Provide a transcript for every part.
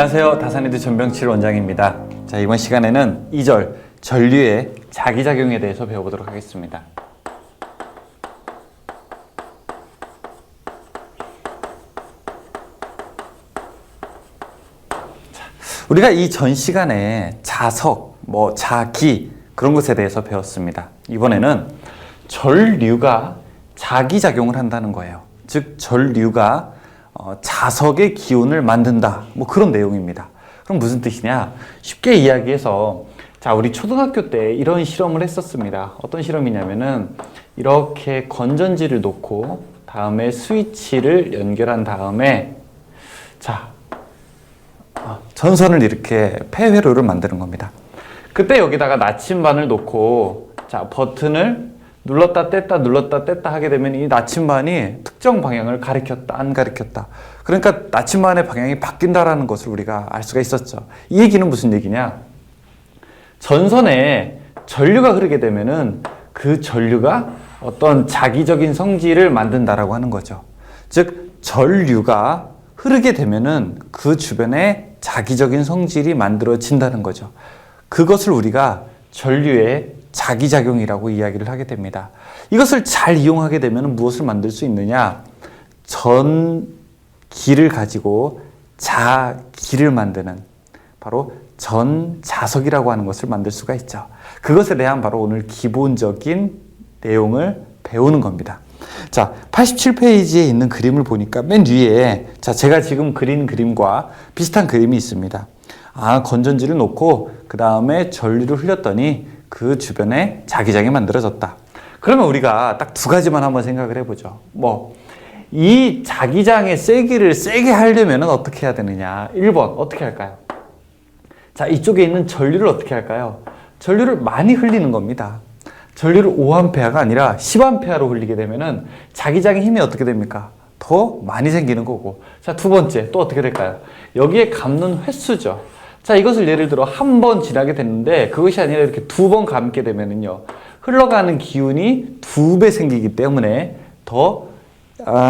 안녕하세요. 다산이드 전병칠 원장입니다. 자, 이번 시간에는 2절 전류의 자기작용에 대해서 배워보도록 하겠습니다. 자, 우리가 이 전 시간에 자석, 자기 그런 것에 대해서 배웠습니다. 이번에는 전류가 자기작용을 한다는 거예요. 즉 전류가 자석의 기운을 만든다, 그런 내용입니다. 그럼 무슨 뜻이냐? 쉽게 이야기해서, 자, 우리 초등학교 때 이런 실험을 했었습니다. 어떤 실험이냐면은 이렇게 건전지를 놓고 다음에 스위치를 연결한 다음에, 자, 전선을 이렇게 폐회로를 만드는 겁니다. 그때 여기다가 나침반을 놓고, 자, 버튼을 눌렀다 뗐다 눌렀다 뗐다 하게 되면 이 나침반이 특정 방향을 가리켰다 안 가리켰다, 그러니까 나침반의 방향이 바뀐다라는 것을 우리가 알 수가 있었죠. 이 얘기는 무슨 얘기냐? 전선에 전류가 흐르게 되면은 그 전류가 어떤 자기적인 성질을 만든다라고 하는 거죠. 즉 전류가 흐르게 되면은 그 주변에 자기적인 성질이 만들어진다는 거죠. 그것을 우리가 전류의 자기작용이라고 이야기를 하게 됩니다. 이것을 잘 이용하게 되면 무엇을 만들 수 있느냐? 전기를 가지고 자기를 만드는, 바로 전자석이라고 하는 것을 만들 수가 있죠. 그것에 대한 바로 오늘 기본적인 내용을 배우는 겁니다. 자, 87페이지에 있는 그림을 보니까 맨 위에, 자, 제가 지금 그린 그림과 비슷한 그림이 있습니다. 건전지를 놓고 그 다음에 전류를 흘렸더니 그 주변에 자기장이 만들어졌다. 그러면 우리가 딱 두 가지만 한번 생각을 해보죠. 이 자기장의 세기를 세게 하려면 어떻게 해야 되느냐? 1번 어떻게 할까요? 자, 이쪽에 있는 전류를 어떻게 할까요? 전류를 많이 흘리는 겁니다. 전류를 5A가 아니라 10A로 흘리게 되면은 자기장의 힘이 어떻게 됩니까? 더 많이 생기는 거고. 자, 두 번째 또 어떻게 될까요? 여기에 감는 횟수죠. 자, 이것을 예를 들어 한 번 지나게 됐는데 그것이 아니라 이렇게 두 번 감게 되면은요, 흘러가는 기운이 2배 생기기 때문에 더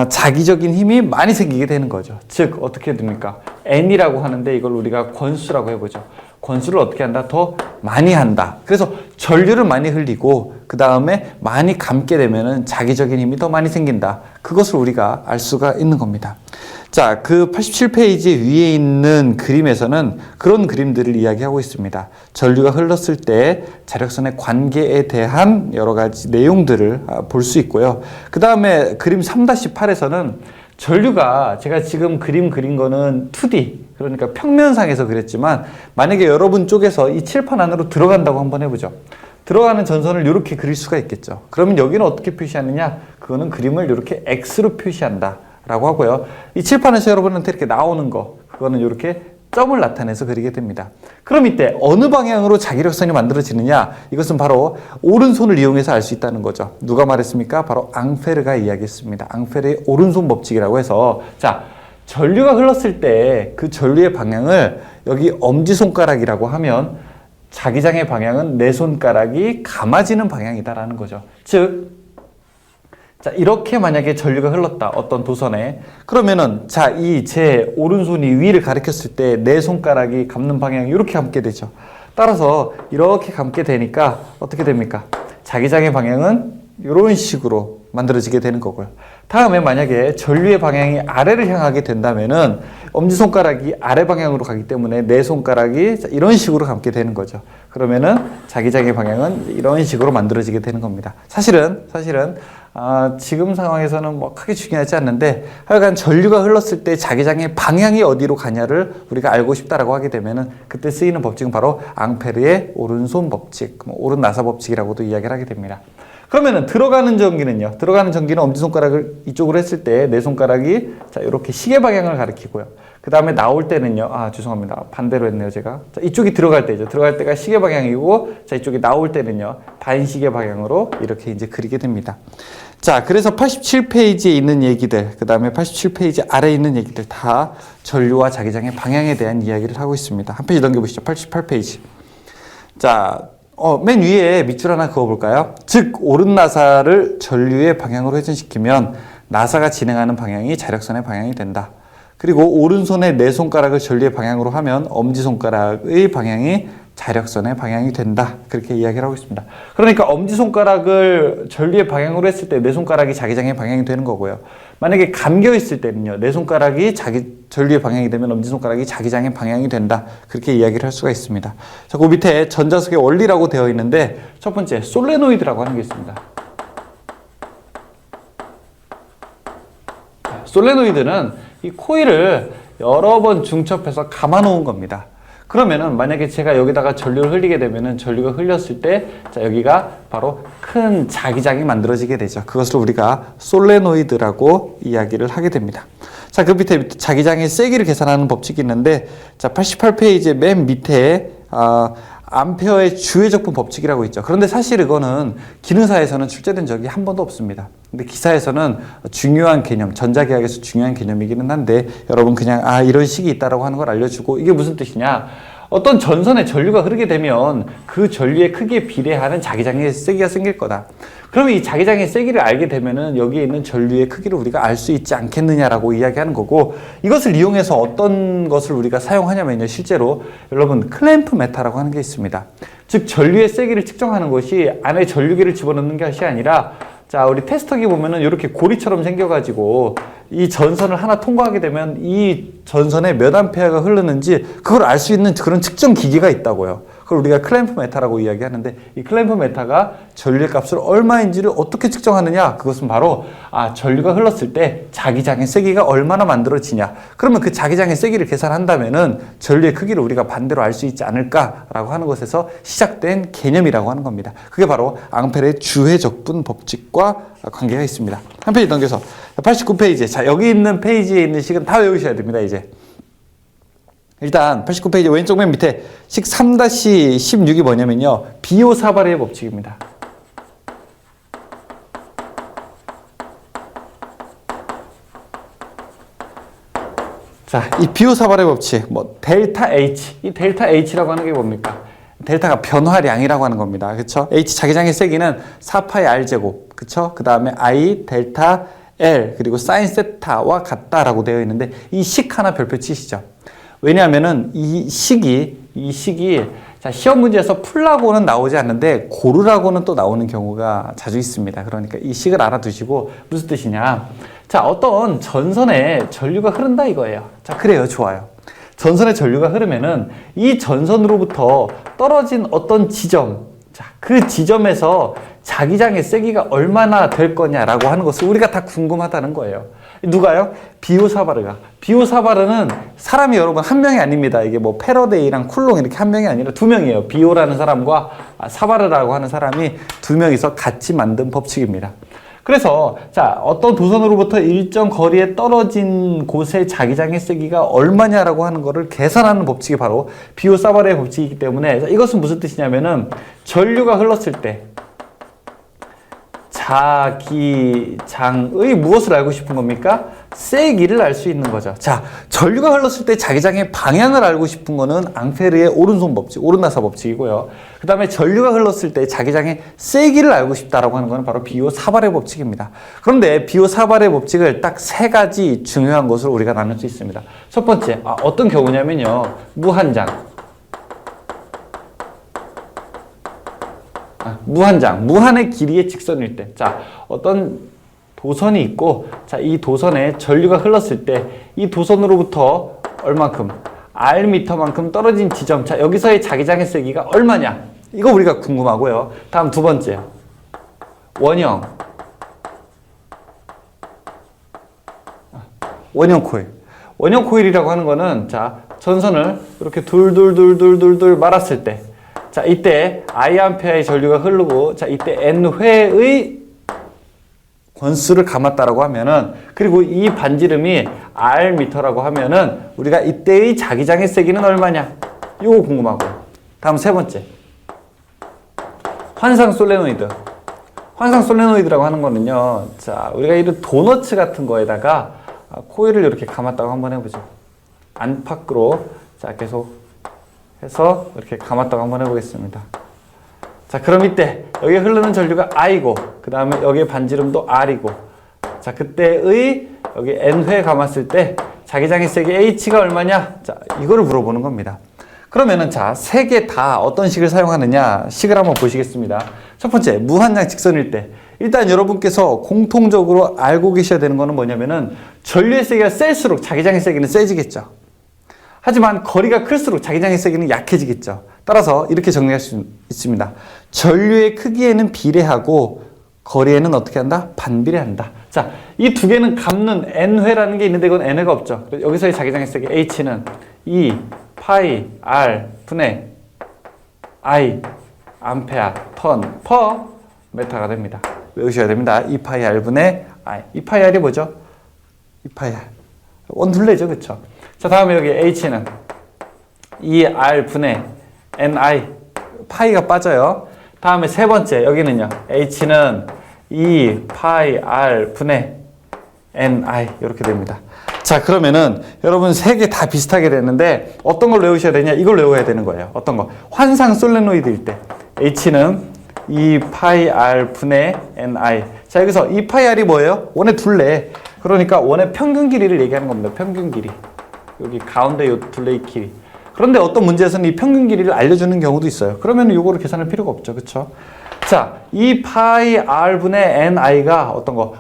자기적인 힘이 많이 생기게 되는 거죠. 즉 어떻게 됩니까? N이라고 하는데 이걸 우리가 권수라고 해보죠. 권수를 어떻게 한다? 더 많이 한다. 그래서 전류를 많이 흘리고 그 다음에 많이 감게 되면은 자기적인 힘이 더 많이 생긴다. 그것을 우리가 알 수가 있는 겁니다. 자, 그 87페이지 위에 있는 그림에서는 그런 그림들을 이야기하고 있습니다. 전류가 흘렀을 때 자력선의 관계에 대한 여러 가지 내용들을 볼 수 있고요. 그 다음에 그림 3-8에서는 전류가, 제가 지금 그림 그린 거는 2D, 그러니까 평면상에서 그렸지만 만약에 여러분 쪽에서 이 칠판 안으로 들어간다고 한번 해보죠. 들어가는 전선을 이렇게 그릴 수가 있겠죠. 그러면 여기는 어떻게 표시하느냐? 그거는 그림을 이렇게 X로 표시한다 라고 하고요. 이 칠판에서 여러분한테 이렇게 나오는 거, 그거는 이렇게 점을 나타내서 그리게 됩니다. 그럼 이때 어느 방향으로 자기력선이 만들어지느냐? 이것은 바로 오른손을 이용해서 알 수 있다는 거죠. 누가 말했습니까? 바로 앙페르가 이야기했습니다. 앙페르의 오른손 법칙이라고 해서, 자, 전류가 흘렀을 때 그 전류의 방향을 여기 엄지손가락이라고 하면 자기장의 방향은 내 손가락이 감아지는 방향이다라는 거죠. 즉, 자, 이렇게 만약에 전류가 흘렀다, 어떤 도선에, 그러면은, 자, 이 제 오른손이 위를 가리켰을 때 내 손가락이 감는 방향이 이렇게 감게 되죠. 따라서 이렇게 감게 되니까 어떻게 됩니까? 자기장의 방향은 이런 식으로 만들어지게 되는 거고요. 다음에 만약에 전류의 방향이 아래를 향하게 된다면은 엄지손가락이 아래 방향으로 가기 때문에 내 손가락이 이런 식으로 감게 되는 거죠. 그러면은 자기장의 방향은 이런 식으로 만들어지게 되는 겁니다. 사실은 지금 상황에서는 크게 중요하지 않는데, 하여간 전류가 흘렀을 때 자기장의 방향이 어디로 가냐를 우리가 알고 싶다라고 하게 되면은 그때 쓰이는 법칙은 바로 앙페르의 오른손 법칙, 오른 나사 법칙이라고도 이야기를 하게 됩니다. 그러면은 들어가는 전기는요? 들어가는 전기는 엄지손가락을 이쪽으로 했을 때 내 손가락이, 자, 이렇게 시계 방향을 가리키고요. 그 다음에 나올 때는요, 죄송합니다. 반대로 했네요, 제가. 자, 이쪽이 들어갈 때죠. 들어갈 때가 시계 방향이고, 자, 이쪽이 나올 때는요, 반시계 방향으로 이렇게 이제 그리게 됩니다. 자, 그래서 87페이지에 있는 얘기들, 그 다음에 87페이지 아래에 있는 얘기들 다 전류와 자기장의 방향에 대한 이야기를 하고 있습니다. 한 페이지 넘겨보시죠. 88페이지. 자, 맨 위에 밑줄 하나 그어볼까요? 즉, 오른 나사를 전류의 방향으로 회전시키면 나사가 진행하는 방향이 자력선의 방향이 된다. 그리고 오른손의 네 손가락을 전류의 방향으로 하면 엄지손가락의 방향이 자력선의 방향이 된다. 그렇게 이야기를 하고 있습니다. 그러니까 엄지손가락을 전류의 방향으로 했을 때 네 손가락이 자기장의 방향이 되는 거고요. 만약에 감겨 있을 때는요, 네 손가락이 전류의 방향이 되면 엄지손가락이 자기장의 방향이 된다. 그렇게 이야기를 할 수가 있습니다. 자, 그 밑에 전자석의 원리라고 되어 있는데 첫 번째 솔레노이드라고 하는 게 있습니다. 솔레노이드는 이 코일을 여러 번 중첩해서 감아 놓은 겁니다. 그러면은 만약에 제가 여기다가 전류를 흘리게 되면은 전류가 흘렸을 때 자, 여기가 바로 큰 자기장이 만들어지게 되죠. 그것을 우리가 솔레노이드라고 이야기를 하게 됩니다. 자, 그 밑에 자기장의 세기를 계산하는 법칙이 있는데 자, 88페이지의 맨 밑에 암페어의 주회적분 법칙이라고 있죠. 그런데 사실 이거는 기능사에서는 출제된 적이 한 번도 없습니다. 근데 기사에서는 중요한 개념, 전자계약에서 중요한 개념이기는 한데 여러분 그냥 이런 식이 있다라고 하는 걸 알려주고 이게 무슨 뜻이냐? 어떤 전선에 전류가 흐르게 되면 그 전류의 크기에 비례하는 자기장의 세기가 생길 거다. 그러면 이 자기장의 세기를 알게 되면은 여기에 있는 전류의 크기를 우리가 알 수 있지 않겠느냐라고 이야기하는 거고 이것을 이용해서 어떤 것을 우리가 사용하냐면요. 실제로 여러분 클램프 메타라고 하는 게 있습니다. 즉 전류의 세기를 측정하는 것이 안에 전류기를 집어넣는 것이 아니라 자, 우리 테스터기 보면은 이렇게 고리처럼 생겨가지고 이 전선을 하나 통과하게 되면 이 전선에 몇 암페어가 흐르는지 그걸 알 수 있는 그런 측정 기기가 있다고요. 그걸 우리가 클램프 메타라고 이야기하는데 이 클램프 메타가 전류의 값을 얼마인지를 어떻게 측정하느냐? 그것은 바로 전류가 흘렀을 때 자기장의 세기가 얼마나 만들어지냐? 그러면 그 자기장의 세기를 계산한다면은 전류의 크기를 우리가 반대로 알 수 있지 않을까라고 하는 것에서 시작된 개념이라고 하는 겁니다. 그게 바로 앙페르의 주회적분 법칙과 관계가 있습니다. 한 페이지 넘겨서 89페이지. 자, 여기 있는 페이지에 있는 식은 다 외우셔야 됩니다, 이제. 일단 89페이지 왼쪽 맨 밑에 식 3-16이 뭐냐면요. 비오사바르의 법칙입니다. 자, 이 비오사바르의 법칙, 델타 H. 이 델타 H라고 하는 게 뭡니까? 델타가 변화량이라고 하는 겁니다. 그쵸? H 자기장의 세기는 4파이 R제곱. 그쵸? 그 다음에 I 델타 L 그리고 사인 세타와 같다라고 되어 있는데 이 식 하나 별표 치시죠. 왜냐하면은 이 식이 자, 시험 문제에서 풀라고는 나오지 않는데 고르라고는 또 나오는 경우가 자주 있습니다. 그러니까 이 식을 알아두시고 무슨 뜻이냐? 자, 어떤 전선에 전류가 흐른다 이거예요. 자, 그래요. 좋아요. 전선에 전류가 흐르면은 이 전선으로부터 떨어진 어떤 지점, 자, 그 지점에서 자기장의 세기가 얼마나 될 거냐라고 하는 것을 우리가 다 궁금하다는 거예요. 누가요? 비오사바르가. 비오사바르는 사람이 여러분 한 명이 아닙니다. 이게 패러데이랑 쿨롱 이렇게 한 명이 아니라 두 명이에요. 비오라는 사람과 사바르라고 하는 사람이 두 명이서 같이 만든 법칙입니다. 그래서 자, 어떤 도선으로부터 일정 거리에 떨어진 곳의 자기장의 세기가 얼마냐라고 하는 것을 계산하는 법칙이 바로 비오사바르의 법칙이기 때문에 이것은 무슨 뜻이냐면은 전류가 흘렀을 때 자기장의 무엇을 알고 싶은 겁니까? 세기를 알 수 있는 거죠. 자, 전류가 흘렀을 때 자기장의 방향을 알고 싶은 거는 앙페르의 오른손 법칙, 오른나사 법칙이고요. 그 다음에 전류가 흘렀을 때 자기장의 세기를 알고 싶다라고 하는 거는 바로 비오사바르의 법칙입니다. 그런데 비오사바르의 법칙을 딱 세 가지 중요한 것으로 우리가 나눌 수 있습니다. 첫 번째, 어떤 경우냐면요. 무한장. 무한의 길이의 직선일 때. 자, 어떤 도선이 있고, 자, 이 도선에 전류가 흘렀을 때, 이 도선으로부터 얼만큼, R미터만큼 떨어진 지점. 자, 여기서의 자기장의 세기가 얼마냐? 이거 우리가 궁금하고요. 다음 두 번째. 원형 코일. 원형 코일이라고 하는 거는, 자, 전선을 이렇게 둘 말았을 때, 자, 이때 I암페어의 전류가 흐르고, 자, 이때 N회의 권수를 감았다라고 하면은, 그리고 이 반지름이 R미터라고 하면은, 우리가 이때의 자기장의 세기는 얼마냐? 이거 궁금하고. 다음 세 번째. 환상 솔레노이드. 환상 솔레노이드라고 하는 거는요, 자, 우리가 이런 도너츠 같은 거에다가 코일을 이렇게 감았다고 한번 해보죠. 안팎으로, 자, 계속 해서 이렇게 감았다고 한번 해보겠습니다. 자, 그럼 이때 여기 흐르는 전류가 I고 그 다음에 여기에 반지름도 R이고 자, 그때의 여기 N회 감았을 때 자기장의 세기 H가 얼마냐? 자, 이거를 물어보는 겁니다. 그러면은 자, 세 개 다 어떤 식을 사용하느냐? 식을 한번 보시겠습니다. 첫 번째, 무한장 직선일 때. 일단 여러분께서 공통적으로 알고 계셔야 되는 거는 뭐냐면은 전류의 세기가 셀수록 자기장의 세기는 세지겠죠. 하지만 거리가 클수록 자기장의 세기는 약해지겠죠. 따라서 이렇게 정리할 수 있습니다. 전류의 크기에는 비례하고 거리에는 어떻게 한다? 반비례한다. 자, 이 두 개는 갚는 n회라는 게 있는데 이건 n회가 없죠. 여기서의 자기장의 세기 H는 2 파이 R 분의 I 암페어 턴 퍼 메타가 됩니다. 외우셔야 됩니다. 2 파이 R 분의 I. 2 파이 R이 뭐죠? 2 파이 R. 원둘레죠. 그쵸? 자, 다음에 여기 H는 2R 분의 NI. 파이가 빠져요. 다음에 세 번째, 여기는요. H는 2 파이 R 분의 NI. 이렇게 됩니다. 자, 그러면은 여러분 세 개 다 비슷하게 됐는데 어떤 걸 외우셔야 되냐? 이걸 외워야 되는 거예요. 어떤 거? 환상 솔레노이드일 때 H는 2 파이 R 분의 NI. 자, 여기서 2 파이 R이 뭐예요? 원의 둘레. 그러니까 원의 평균 길이를 얘기하는 겁니다. 평균 길이. 여기 가운데 요 둘레의 길이. 그런데 어떤 문제에서는 이 평균 길이를 알려주는 경우도 있어요. 그러면 요거를 계산할 필요가 없죠. 그쵸? 자, 2 파이 R 분의 NI가 어떤 거?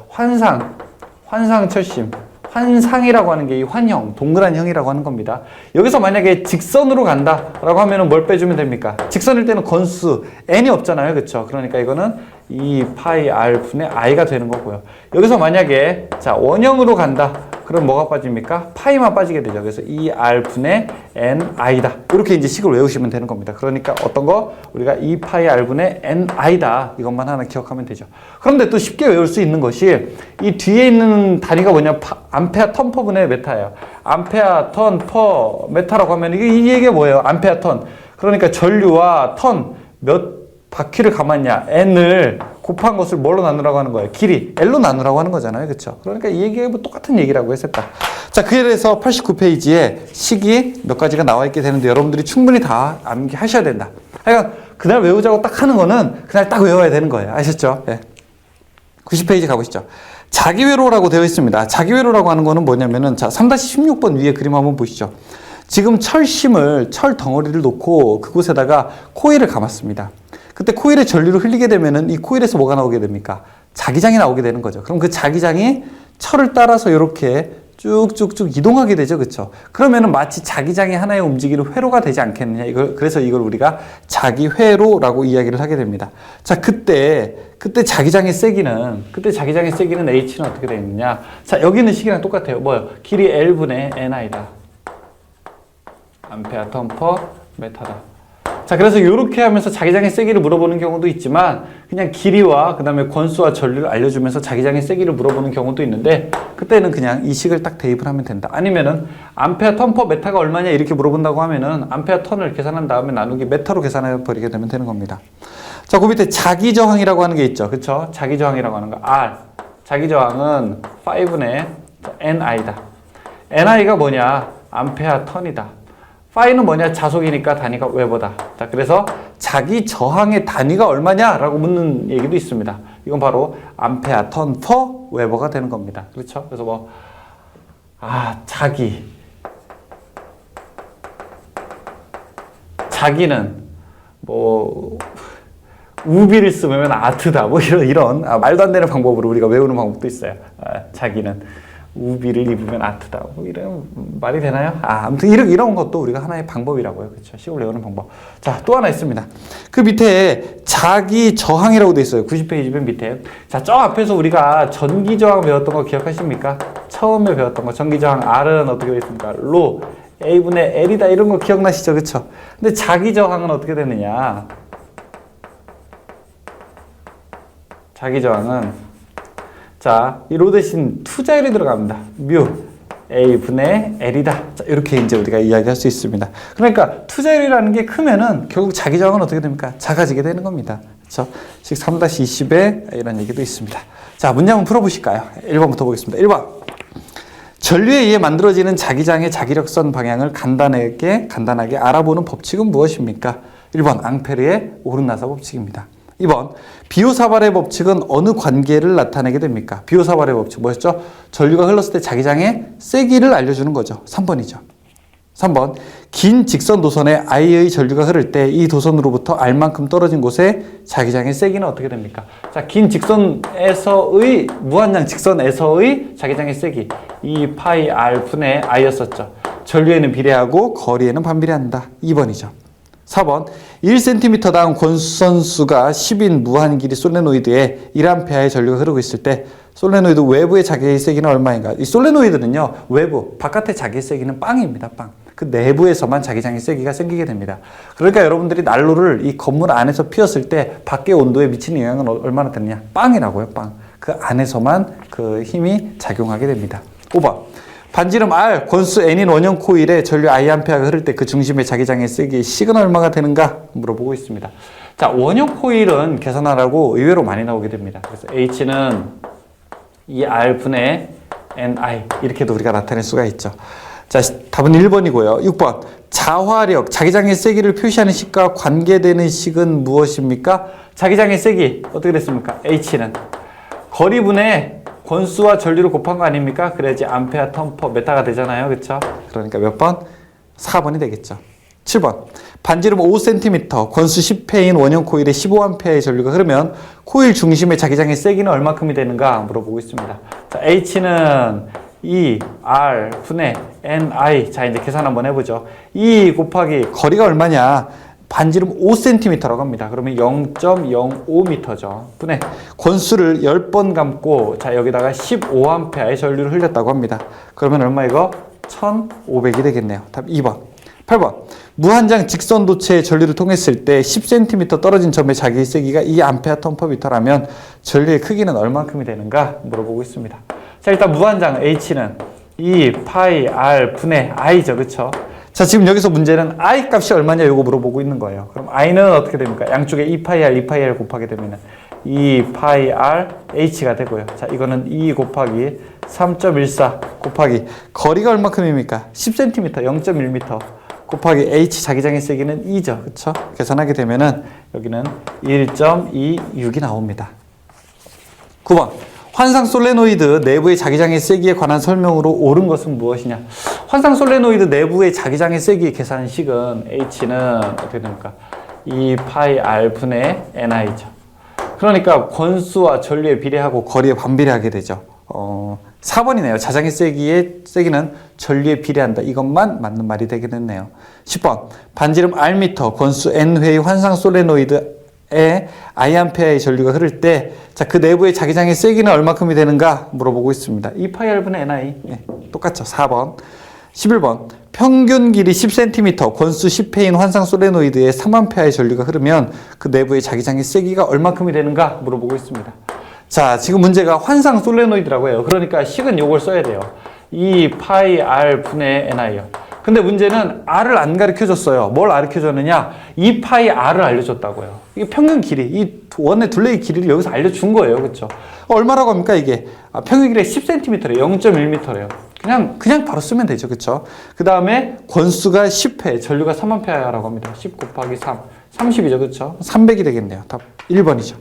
환상철심. 환상이라고 하는 게 이 환형, 동그란 형이라고 하는 겁니다. 여기서 만약에 직선으로 간다라고 하면은 뭘 빼주면 됩니까? 직선일 때는 건수 n이 없잖아요, 그렇죠? 그러니까 이거는 2 파이 r 분의 i가 되는 거고요. 여기서 만약에 자 원형으로 간다, 그럼 뭐가 빠집니까? 파이만 빠지게 되죠. 그래서 2r 분의 ni다. 이렇게 이제 식을 외우시면 되는 겁니다. 그러니까 어떤 거? 우리가 2 파이 r 분의 ni다. 이것만 하나 기억하면 되죠. 그런데 또 쉽게 외울 수 있는 것이 이 뒤에 있는 단위가 뭐냐? 암페어 턴 퍼 분의 메타예요. 암페어 턴 퍼 메타라고 하면 이게 뭐예요? 암페어 턴. 그러니까 전류와 턴 몇 바퀴를 감았냐? n을 곱한 것을 뭘로 나누라고 하는 거예요? 길이. L로 나누라고 하는 거잖아요. 그렇죠? 그러니까 이 얘기가 뭐 똑같은 얘기라고 했었다. 자, 그래서 89페이지에 식이 몇 가지가 나와 있게 되는데 여러분들이 충분히 다 암기하셔야 된다. 그러니까 그날 외우자고 딱 하는 거는 그날 딱 외워야 되는 거예요. 아셨죠? 네. 90페이지 가보시죠. 자기회로라고 되어 있습니다. 자기회로라고 하는 거는 뭐냐면은 자, 3-16번 위에 그림 한번 보시죠. 지금 철 덩어리를 놓고 그곳에다가 코일을 감았습니다. 그때 코일에 전류를 흘리게 되면은 이 코일에서 뭐가 나오게 됩니까? 자기장이 나오게 되는 거죠. 그럼 그 자기장이 철을 따라서 이렇게 쭉쭉쭉 이동하게 되죠. 그렇죠? 그러면은 마치 자기장이 하나의 움직이는 회로가 되지 않겠느냐. 그래서 이걸 우리가 자기회로라고 이야기를 하게 됩니다. 자, 그때 자기장의 세기는 H는 어떻게 되어 있느냐? 자, 여기 있는 식이랑 똑같아요. 뭐요? 길이 L분의 NI다. 암페어 턴 퍼 메타다. 자, 그래서 이렇게 하면서 자기장의 세기를 물어보는 경우도 있지만 그냥 길이와 그 다음에 권수와 전류를 알려주면서 자기장의 세기를 물어보는 경우도 있는데 그때는 그냥 이 식을 딱 대입을 하면 된다. 아니면은 암페어 턴 퍼 메타가 얼마냐 이렇게 물어본다고 하면은 암페어 턴을 계산한 다음에 나누기 메타로 계산해 버리게 되면 되는 겁니다. 자, 그 밑에 자기저항이라고 하는 게 있죠. 그쵸? 자기저항이라고 하는 거 R. 자기저항은 5분의 NI다. NI가 뭐냐? 암페어 턴이다. 파이는 뭐냐? 자속이니까 단위가 웨버다. 자, 그래서 자기 저항의 단위가 얼마냐? 라고 묻는 얘기도 있습니다. 이건 바로 암페어 턴 퍼 웨버가 되는 겁니다. 그렇죠? 그래서 자기는 우비를 쓰면 아트다. 이런 말도 안 되는 방법으로 우리가 외우는 방법도 있어요. 자기는 우비를 입으면 아트다. 이런 말이 되나요? 아무튼 이런 것도 우리가 하나의 방법이라고요. 그렇죠? 식을 외우는 방법. 자, 또 하나 있습니다. 그 밑에 자기 저항이라고 돼 있어요. 90페이지 맨 밑에. 자, 저 앞에서 우리가 전기 저항 배웠던 거 기억하십니까? 처음에 배웠던 거. 전기 저항 R은 어떻게 되어 있습니까? 로 A분의 L이다. 이런 거 기억나시죠? 그렇죠? 근데 자기 저항은 어떻게 되느냐? 자기 저항은 자, 이 로 대신 2자율이 들어갑니다. 뮤 A분의 L이다. 자, 이렇게 이제 우리가 이야기할 수 있습니다. 그러니까 2자율이라는 게 크면은 결국 자기 저항은 어떻게 됩니까? 작아지게 되는 겁니다. 그렇죠? 식 3-20에 이런 얘기도 있습니다. 자, 문제 한번 풀어보실까요? 1번부터 보겠습니다. 1번. 전류에 의해 만들어지는 자기장의 자기력선 방향을 간단하게 알아보는 법칙은 무엇입니까? 1번 앙페르의 오른나사 법칙입니다. 2번, 비오사발의 법칙은 어느 관계를 나타내게 됩니까? 비오사발의 법칙 뭐였죠? 전류가 흘렀을 때 자기장의 세기를 알려주는 거죠. 3번이죠. 3번, 긴 직선 도선에 I의 전류가 흐를 때 이 도선으로부터 R만큼 떨어진 곳에 자기장의 세기는 어떻게 됩니까? 자, 긴 직선에서의, 무한장 직선에서의 자기장의 세기. 2 파이 R 분의 I였었죠. 전류에는 비례하고 거리에는 반비례한다. 2번이죠. 4번, 1cm당 권선수가 10인 무한 길이 솔레노이드에 1A의 전류가 흐르고 있을 때 솔레노이드 외부의 자기의 세기는 얼마인가? 이 솔레노이드는요, 외부, 바깥의 자기의 세기는 빵입니다, 빵. 그 내부에서만 자기장의 세기가 생기게 됩니다. 그러니까 여러분들이 난로를 이 건물 안에서 피웠을 때 밖의 온도에 미치는 영향은 얼마나 되느냐? 빵이라고요, 빵. 그 안에서만 그 힘이 작용하게 됩니다. 5번. 반지름 R, 권수 N인 원형 코일에 전류 I아가 흐를 때 그 중심의 자기장의 세기의 식은 얼마가 되는가 물어보고 있습니다. 자, 원형 코일은 계산하라고 의외로 많이 나오게 됩니다. 그래서 H는 2R 분의 NI 이렇게도 우리가 나타낼 수가 있죠. 자, 답은 1번이고요. 6번, 자화력, 자기장의 세기를 표시하는 식과 관계되는 식은 무엇입니까? 자기장의 세기 어떻게 됐습니까? H는 거리분의 권수와 전류를 곱한 거 아닙니까? 그래야지 암페어 턴퍼 메타가 되잖아요. 그렇죠? 그러니까 몇 번? 4번이 되겠죠. 7번. 반지름 5cm, 권수 10회인 원형 코일에 15A의 전류가 흐르면 코일 중심의 자기장의 세기는 얼마큼이 되는가 물어보고 있습니다. 자, H는 2R 분의 NI. 자, 이제 계산 한번 해보죠. 2 곱하기 거리가 얼마냐? 반지름 5cm라고 합니다. 그러면 0.05m죠. 분의 권수를 10번 감고 자 여기다가 15A의 전류를 흘렸다고 합니다. 그러면 얼마 이거? 1500이 되겠네요. 답 2번. 8번. 무한장 직선 도체의 전류를 통했을 때 10cm 떨어진 점의 자기의 세기가 2A 턴퍼미터라면 전류의 크기는 얼만큼이 되는가 물어보고 있습니다. 자, 일단 무한장 H는 2 파이 R 분의 I죠. 그렇죠? 자, 지금 여기서 문제는 I 값이 얼마냐 이거 물어보고 있는 거예요. 그럼 I는 어떻게 됩니까? 양쪽에 2파이 R 곱하게 되면 2파이 R H가 되고요. 자, 이거는 2 곱하기 3.14 곱하기 거리가 얼마큼입니까? 10cm, 0.1m 곱하기 H 자기장의 세기는 2죠. 그렇죠? 계산하게 되면은 여기는 1.26이 나옵니다. 9번. 환상 솔레노이드 내부의 자기장의 세기에 관한 설명으로 옳은 것은 무엇이냐? 환상 솔레노이드 내부의 자기장의 세기 계산식은 H는 어떻게 됩니까? 2 파이 R 분의 NI죠. 그러니까 권수와 전류에 비례하고 거리에 반비례하게 되죠. 4번이네요. 자장의 세기는 전류에 비례한다. 이것만 맞는 말이 되겠네요. 10번. 반지름 R미터, 권수 N회의 환상 솔레노이드 에 I아의 전류가 흐를 때, 자, 그 내부의 자기장의 세기는 얼마큼이 되는가 물어보고 있습니다. 2파이 R분의 NI. 네, 똑같죠. 4번. 11번. 평균 길이 10cm, 권수 10회인 환상 솔레노이드에 3A의 전류가 흐르면 그 내부의 자기장의 세기가 얼마큼이 되는가 물어보고 있습니다. 자, 지금 문제가 환상 솔레노이드라고 해요. 그러니까 식은 요걸 써야 돼요. 2파이 R분의 NI요. 근데 문제는 R을 안 가르쳐줬어요. 뭘 가르쳐줬느냐? 2파이 R을 알려줬다고요. 이게 평균 길이, 이 원의 둘레의 길이를 여기서 알려준 거예요. 그렇죠? 얼마라고 합니까, 이게? 평균 길이가 10cm래요. 0.1m래요. 그냥 바로 쓰면 되죠. 그렇죠? 그 다음에 권수가 10회, 전류가 3A라고 합니다. 10 곱하기 3, 30이죠. 그렇죠? 300이 되겠네요. 답 1번이죠.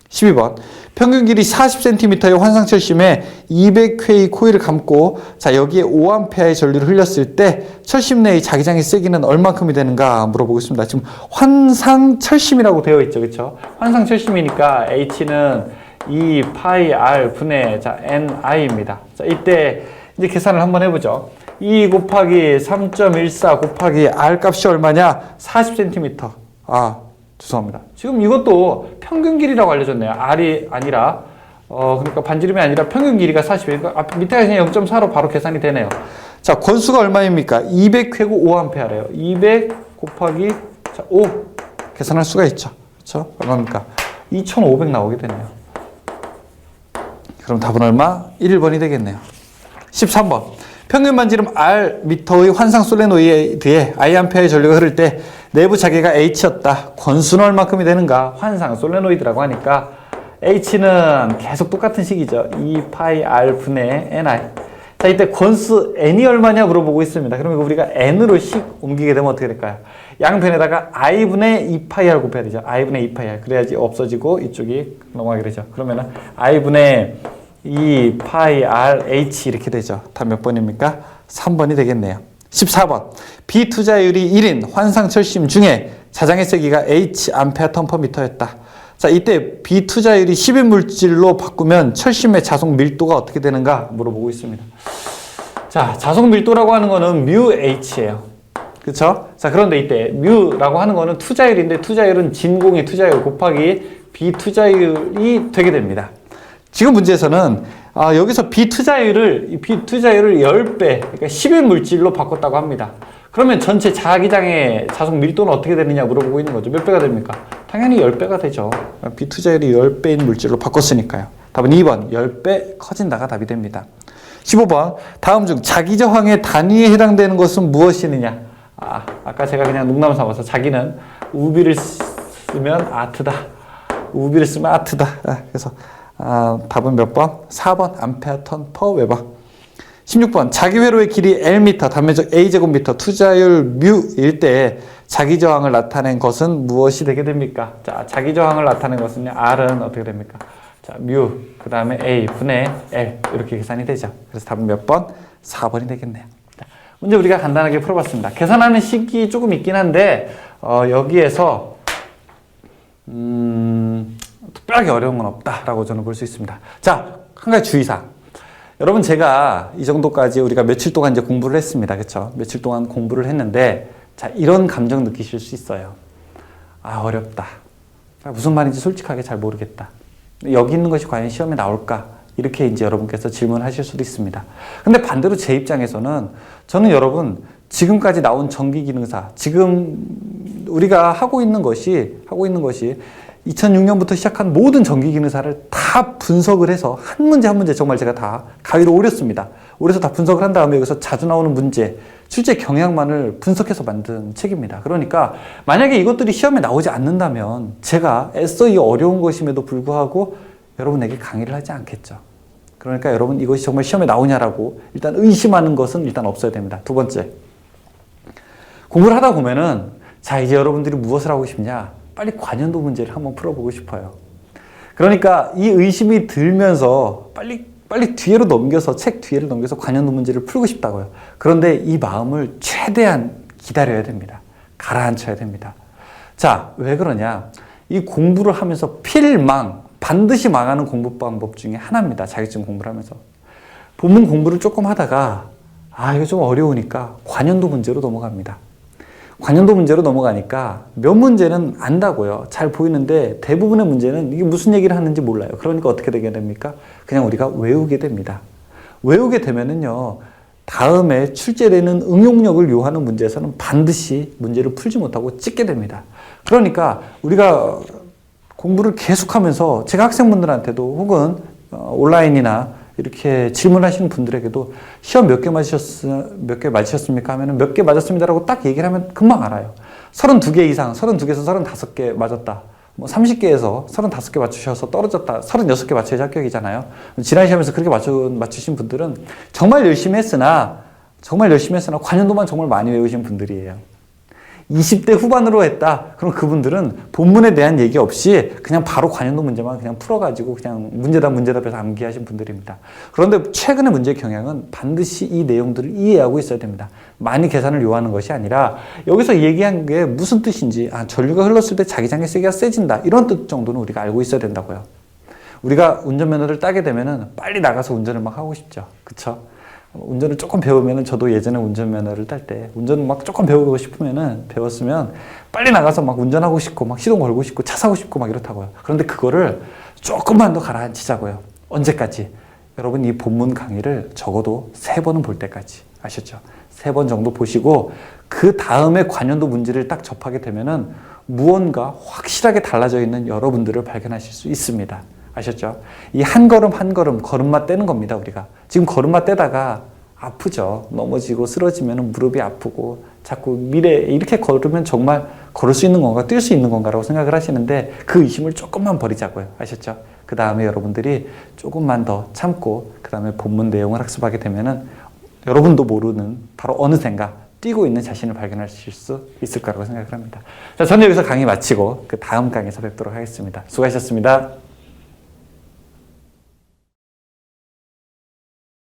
12번. 평균 길이 40cm의 환상철심에 200회의 코일을 감고 자 여기에 5A의 전류를 흘렸을 때 철심 내의 자기장의 세기는 얼마큼이 되는가 물어보고 있습니다. 지금 환상철심이라고 되어 있죠. 그렇죠? 환상철심이니까 H는 2 파이 R 분의 자 NI입니다. 자, 이때 이제 계산을 한번 해보죠. 2 곱하기 3.14 곱하기 R 값이 얼마냐? 40cm. 죄송합니다. 지금 이것도 평균 길이라고 알려줬네요. R이 아니라, 그러니까 반지름이 아니라 평균 길이가 40이니까 밑에 그냥 0.4로 바로 계산이 되네요. 자, 권수가 얼마입니까? 200회고 5A래요. 200 곱하기, 자, 5. 계산할 수가 있죠. 그렇죠? 얼마입니까? 2500 나오게 되네요. 그럼 답은 얼마? 1번이 되겠네요. 13번. 평균 반지름 R 미터의 환상 솔레노이드에 I아의 전류가 흐를 때 내부 자기가 H였다. 권수는 얼마큼이 되는가? 환상 솔레노이드라고 하니까 H는 계속 똑같은 식이죠. 2 파이 R 분의 NI. 자, 이때 권수 n이 얼마냐 물어보고 있습니다. 그러면 우리가 n으로씩 옮기게 되면 어떻게 될까요? 양변에다가 i분의 2파이를 곱해야 되죠. i분의 2파이. 그래야지 없어지고 이쪽이 넘어가게 되죠. 그러면은 i분의 2파이 rh 이렇게 되죠. 답 몇 번입니까? 3번이 되겠네요. 14번. 비투자율이 1인 환상철심 중에 자장의 세기가 h 암페어 턴퍼미터였다. 자, 이때 비투자율이 10인 물질로 바꾸면 철심의 자속 밀도가 어떻게 되는가 물어보고 있습니다. 자, 자속 밀도라고 하는 거는 μh예요. 그쵸? 자, 그런데 이때 μ라고 하는 거는 투자율인데 투자율은 진공의 투자율 곱하기 비투자율이 되게 됩니다. 지금 문제에서는 여기서 비투자율을 10배, 그러니까 10인 물질로 바꿨다고 합니다. 그러면 전체 자기장의 자속 밀도는 어떻게 되느냐 물어보고 있는 거죠. 몇 배가 됩니까? 당연히 10배가 되죠. 비투자율이 10배인 물질로 바꿨으니까요. 답은 2번, 10배 커진다가 답이 됩니다. 15번, 다음 중 자기 저항의 단위에 해당되는 것은 무엇이느냐? 아까 제가 그냥 농담 삼아서 자기는 우비를 쓰면 아트다. 우비를 쓰면 아트다. 그래서 답은 몇 번? 4번, 암페어 턴 퍼 웨버. 16번, 자기 회로의 길이 L미터, 단면적 A제곱미터, 투자율 μ일 때 자기 저항을 나타낸 것은 무엇이 되게 됩니까? 자, 자기 저항을 나타낸 것은요, R은 어떻게 됩니까? 자, μ, 그 다음에 A 분의 L, 이렇게 계산이 되죠. 그래서 답은 몇 번? 4번이 되겠네요. 자, 문제 우리가 간단하게 풀어봤습니다. 계산하는 식이 조금 있긴 한데, 여기에서, 특별하게 어려운 건 없다라고 저는 볼 수 있습니다. 자, 한 가지 주의사항. 여러분, 제가 이 정도까지 우리가 며칠 동안 이제 공부를 했습니다. 그쵸? 며칠 동안 공부를 했는데, 자, 이런 감정 느끼실 수 있어요. 어렵다. 무슨 말인지 솔직하게 잘 모르겠다. 여기 있는 것이 과연 시험에 나올까? 이렇게 이제 여러분께서 질문하실 수도 있습니다. 근데 반대로 제 입장에서는 저는 여러분, 지금까지 나온 전기기능사, 지금 우리가 하고 있는 것이 2006년부터 시작한 모든 전기기능사를 다 분석을 해서 한 문제 한 문제 정말 제가 다 가위로 오렸습니다. 오려서 다 분석을 한 다음에 여기서 자주 나오는 문제, 실제 경향만을 분석해서 만든 책입니다. 그러니까 만약에 이것들이 시험에 나오지 않는다면 제가 애써 이 어려운 것임에도 불구하고 여러분에게 강의를 하지 않겠죠. 그러니까 여러분 이것이 정말 시험에 나오냐라고 일단 의심하는 것은 일단 없어야 됩니다. 두 번째, 공부를 하다 보면은 자, 이제 여러분들이 무엇을 하고 싶냐? 빨리 관연도 문제를 한번 풀어보고 싶어요. 그러니까 이 의심이 들면서 빨리 뒤로 넘겨서, 책 뒤를 넘겨서 관연도 문제를 풀고 싶다고요. 그런데 이 마음을 최대한 기다려야 됩니다. 가라앉혀야 됩니다. 자, 왜 그러냐? 이 공부를 하면서 반드시 망하는 공부 방법 중에 하나입니다. 자격증 공부를 하면서. 본문 공부를 조금 하다가 이거 좀 어려우니까 관연도 문제로 넘어갑니다. 관연도 문제로 넘어가니까 몇 문제는 안다고요. 잘 보이는데 대부분의 문제는 이게 무슨 얘기를 하는지 몰라요. 그러니까 어떻게 되게 됩니까? 그냥 우리가 외우게 됩니다. 외우게 되면은요, 다음에 출제되는 응용력을 요하는 문제에서는 반드시 문제를 풀지 못하고 찍게 됩니다. 그러니까 우리가 공부를 계속하면서 제가 학생분들한테도 혹은 온라인이나 이렇게 질문하시는 분들에게도 시험 몇 개 맞으셨습니까? 하면은 몇 개 맞았습니다라고 딱 얘기를 하면 금방 알아요. 32개 이상, 32개에서 35개 맞았다. 30개에서 35개 맞추셔서 떨어졌다. 36개 맞춰야지 합격이잖아요. 지난 시험에서 그렇게 맞추신 분들은 정말 열심히 했으나 관연도만 정말 많이 외우신 분들이에요. 20대 후반으로 했다. 그럼 그분들은 본문에 대한 얘기 없이 그냥 바로 관연도 문제만 그냥 풀어가지고 그냥 문제답해서 암기하신 분들입니다. 그런데 최근의 문제 경향은 반드시 이 내용들을 이해하고 있어야 됩니다. 많이 계산을 요하는 것이 아니라 여기서 얘기한 게 무슨 뜻인지, 전류가 흘렀을 때 자기장의 세기가 세진다. 이런 뜻 정도는 우리가 알고 있어야 된다고요. 우리가 운전면허를 따게 되면은 빨리 나가서 운전을 막 하고 싶죠. 그쵸? 운전을 조금 배우면은, 저도 예전에 운전면허를 딸 때 운전을 막 조금 배우고 싶으면은, 배웠으면 빨리 나가서 막 운전하고 싶고 막 시동 걸고 싶고 차 사고 싶고 막 이렇다고요. 그런데 그거를 조금만 더 가라앉히자고요. 언제까지? 여러분, 이 본문 강의를 적어도 3번은 볼 때까지. 아셨죠? 3번 정도 보시고 그 다음에 관연도 문제를 딱 접하게 되면은 무언가 확실하게 달라져 있는 여러분들을 발견하실 수 있습니다. 아셨죠? 이 한 걸음 한 걸음 걸음마 떼는 겁니다. 우리가 지금 걸음마 떼다가 아프죠. 넘어지고 쓰러지면 무릎이 아프고 자꾸 미래에 이렇게 걸으면 정말 걸을 수 있는 건가, 뛸 수 있는 건가라고 생각을 하시는데 그 의심을 조금만 버리자고요. 아셨죠? 그 다음에 여러분들이 조금만 더 참고 그 다음에 본문 내용을 학습하게 되면은 여러분도 모르는 바로 어느샌가 뛰고 있는 자신을 발견하실 수 있을 거라고 생각을 합니다. 자, 저는 여기서 강의 마치고 그 다음 강의에서 뵙도록 하겠습니다. 수고하셨습니다.